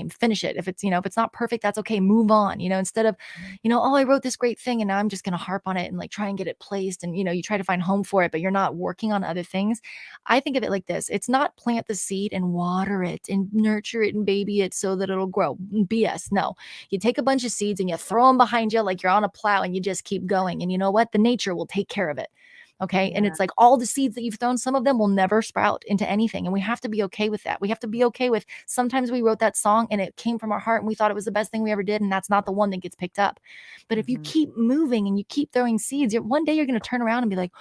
finish it. If it's not perfect, that's okay. Move on, instead of, oh, I wrote this great thing and now I'm just going to harp on it and like try and get it placed. And, you try to find home for it, but you're not working on other things. I think of it like this: it's not plant the seed and water it and nurture it and baby it so that it'll grow. BS. No, you take a bunch of seeds and you throw them behind you like you're on a plow and you just keep going. And you know what? The nature will take care of it. Okay. And Yeah. it's like all the seeds that you've thrown, some of them will never sprout into anything. And we have to be okay with that. We have to be okay with sometimes we wrote that song and it came from our heart and we thought it was the best thing we ever did. And that's not the one that gets picked up. But if you Hmm. keep moving and you keep throwing seeds, one day you're going to turn around and be like,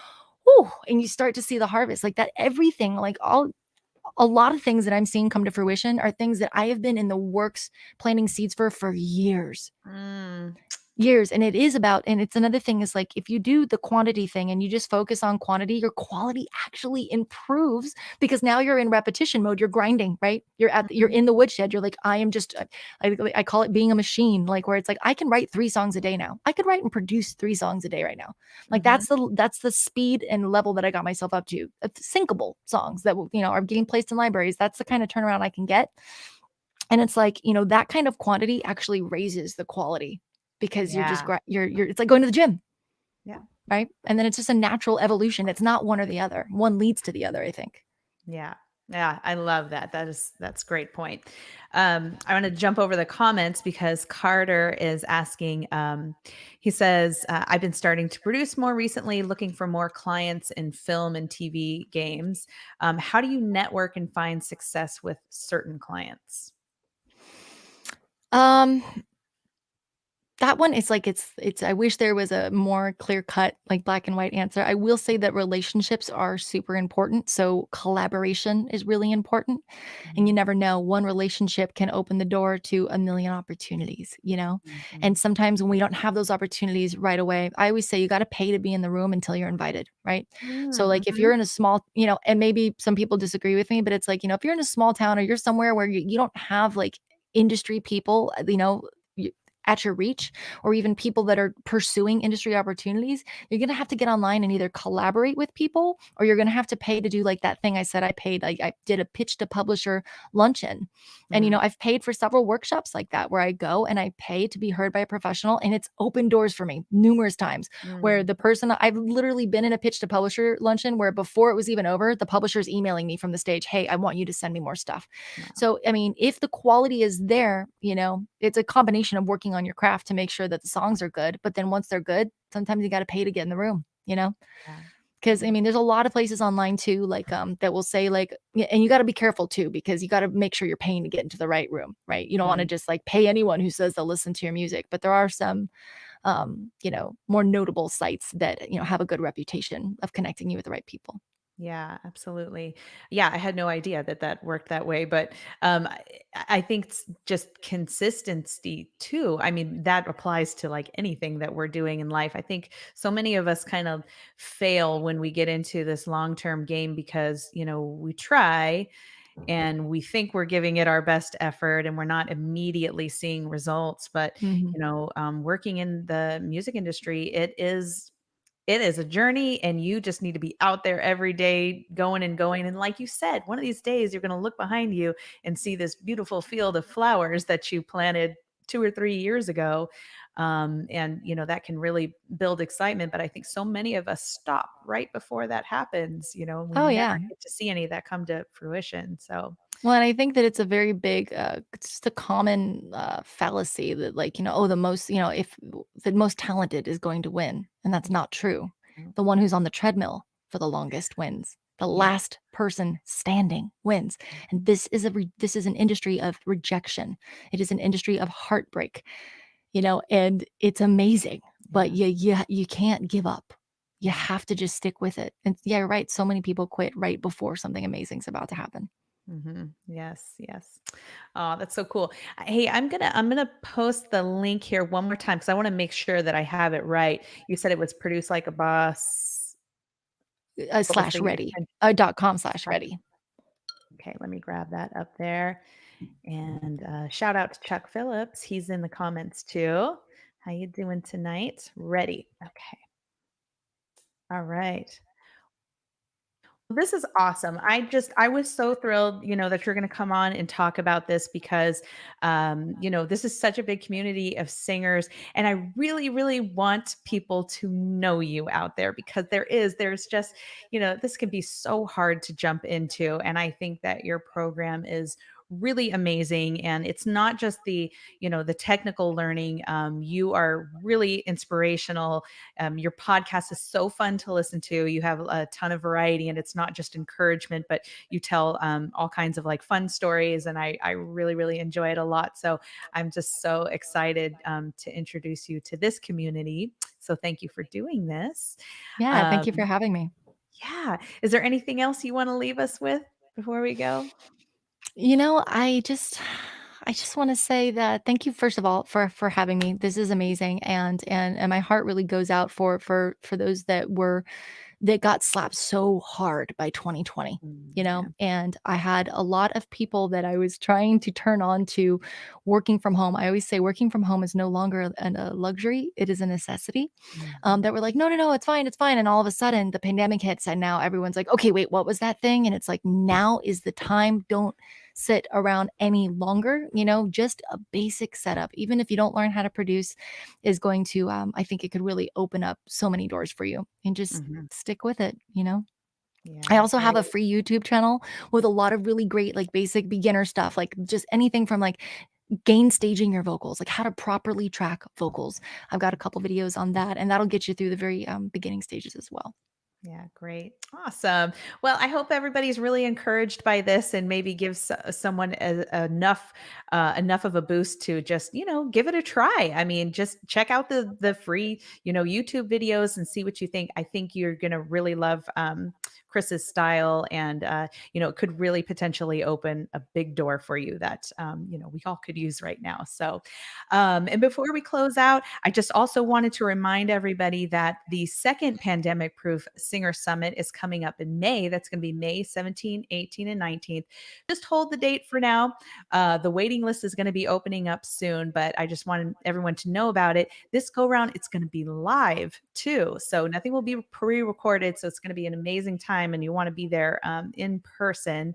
"Ooh," and you start to see the harvest like that. Everything, like a lot of things that I'm seeing come to fruition are things that I have been in the works planting seeds for years. Mm. Years. And it is about, and it's another thing is like if you do the quantity thing and you just focus on quantity, your quality actually improves because now you're in repetition mode. You're grinding, right? You're Mhm. in the woodshed. You're like, I am just I call it being a machine, like where it's like I can write 3 songs a day now. I could write and produce 3 songs a day right now. Like Mhm. that's the speed and level that I got myself up to. Syncable songs that are getting placed in libraries. That's the kind of turnaround I can get. And it's like, that kind of quantity actually raises the quality because you're just Yeah. you're it's like going to the gym, Yeah. right? And then it's just a natural evolution. It's not one or the other. One leads to the other, I think. Yeah. Yeah, I love that. That's a great point. I want to jump over the comments because Carter is asking. He says, "I've been starting to produce more recently, looking for more clients in film and TV games. How do you network and find success with certain clients?" Um, That one is like it's I wish there was a more clear cut, like, black and white answer. I will say that relationships are super important, so collaboration is really important, and you Mhm. never know, one relationship can open the door to a million opportunities, you know? And Mhm. sometimes when we don't have those opportunities right away, I always say you gotta pay to be in the room until you're invited, right? So, like, if Mhm. you're in a small and maybe some people disagree with me, but it's like, if you're in a small town or you're somewhere where you don't have, like, industry people, y at your reach, or even people that are pursuing industry opportunities, you're going to have to get online and either collaborate with people or you're going to have to pay to do like that thing I said I paid. Like I did a pitch to publisher luncheon. And, Mm. I've paid for several workshops like that where I go and I pay to be heard by a professional. And it's opened doors for me numerous times where Mm. the person I've literally been in a pitch to publisher luncheon where before it was even over, the publisher's emailing me from the stage, "Hey, I want you to send me more stuff." Wow. So, I mean, if the quality is there, it's a combination of working on your craft to make sure that the songs are good. But then once they're good, sometimes you got to pay to get in the room, you know? Yeah. Because I Yeah. mean, there's a lot of places online too, like that will say like, and you got to be careful too, because you got to make sure you're paying to get into the right room, right? You don't want to Mm. just like pay anyone who says they'll listen to your music. But there are some, more notable sites that have a good reputation of connecting you with the right people. Yeah, absolutely. Yeah, I had no idea that that worked that way, but I think it's just consistency too. I mean, that applies to like anything that we're doing in life. I think so many of us kind of fail when we get into this long-term game because, we try and we think we're giving it our best effort and we're not immediately seeing results. But, Mhm. working in the music industry, it is It is a journey, and you just need to be out there every day going and going. And like you said, one of these days you're going to look behind you and see this beautiful field of flowers that you planted 2 or 3 years ago. And that can really build excitement. But I think so many of us stop right before that happens, and we Oh, never yeah. get to see any of that come to fruition. So Well, and I think that it's a very big, it's just a common fallacy that, like, oh, the most, if the most talented is going to win, and that's not true. mm, The one who's on the treadmill for the longest wins. The yeah. last person standing wins. And this is an industry of rejection. It is an industry of heartbreak, and it's amazing. But Yeah. you can't give up. You Yeah. have to just stick with it. And yeah, you're right. So many people quit right before something amazing's about to happen. Yes, yes. Oh, that's so cool. Hey, I'm gonna post the link here one more time because I want to make sure that I have it right. You said it was produced like a boss. What was Slash the ready, extension? .com slash ready. Okay, let me grab that up there. And shout out to Chuck Phillips. He's in the comments too. How you doing tonight? Ready. Okay. All right. This is awesome. I was so thrilled, that you're going to come on and talk about this because, this is such a big community of singers. And I really, really want people to know you out there because there's just, this can be so hard to jump into. And I think that your program is really amazing. And it's not just the technical learning. You are really inspirational. Your podcast is so fun to listen to. You have a ton of variety, and it's not just encouragement, but you tell all kinds of like fun stories. And I really, really enjoy it a lot. So I'm just so excited to introduce you to this community. So thank you for doing this. Yeah, thank you for Um, having me. yeah. Is there anything else you want to leave us with before we go? I just wanna say that thank you, first of all, for having me. This is amazing, and my heart really goes out for those that got slapped so hard by 2020, Yeah. and I had a lot of people that I was trying to turn on to working from home. I always say working from home is no longer a luxury, it is a necessity. Mhm. That were like, "No, no, no, it's fine." And all of a sudden, the pandemic hits, and now everyone's like, "Okay, wait, what was that thing?" And it's like, now is the time. Don't sit around any longer. Just a basic setup, even if you don't learn how to produce, is going to, I think it could really open up so many doors for you. And just Mhm. stick with it. I Yeah. also have a Great. free YouTube channel with a lot of really great, like, basic beginner stuff, like just anything from like gain staging your vocals, like how to properly track vocals. I've got a couple videos on that, and that'll get you through the very beginning stages as well. Yeah, great. Awesome. Well, I hope everybody's really encouraged by this and maybe gives someone enough of a boost to just, give it a try. I mean, just check out the free, YouTube videos and see what you think. I think you're going to really love Chris's style and it could really potentially open a big door for you that we all could use right now. So and before we close out, I just also wanted to remind everybody that the second Pandemic Proof Singer Summit is coming up in May. That's going to be May 17, 18, and 19th. Just hold the date for now. The waiting list is going to be opening up soon, but I just wanted everyone to know about it. This go round, it's going to be live too. So nothing will be pre recorded. So it's going to be an amazing time, and you want to be there in person.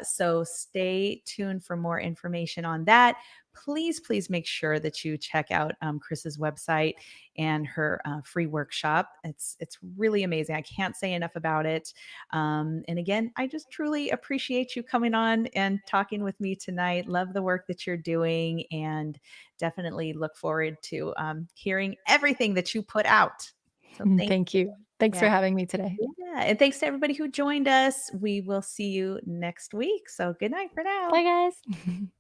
So stay tuned for more information on that. Please, please make sure that you check out Chris's website and her free workshop. It's really amazing. I can't say enough about it. And again, I just truly appreciate you coming on and talking with me tonight. Love the work that you're doing, and definitely look forward to hearing everything that you put out. So thank Thank you. Thanks yeah. for having me today. Yeah. And thanks to everybody who joined us. We will see you next week. So good night for now. Bye, guys.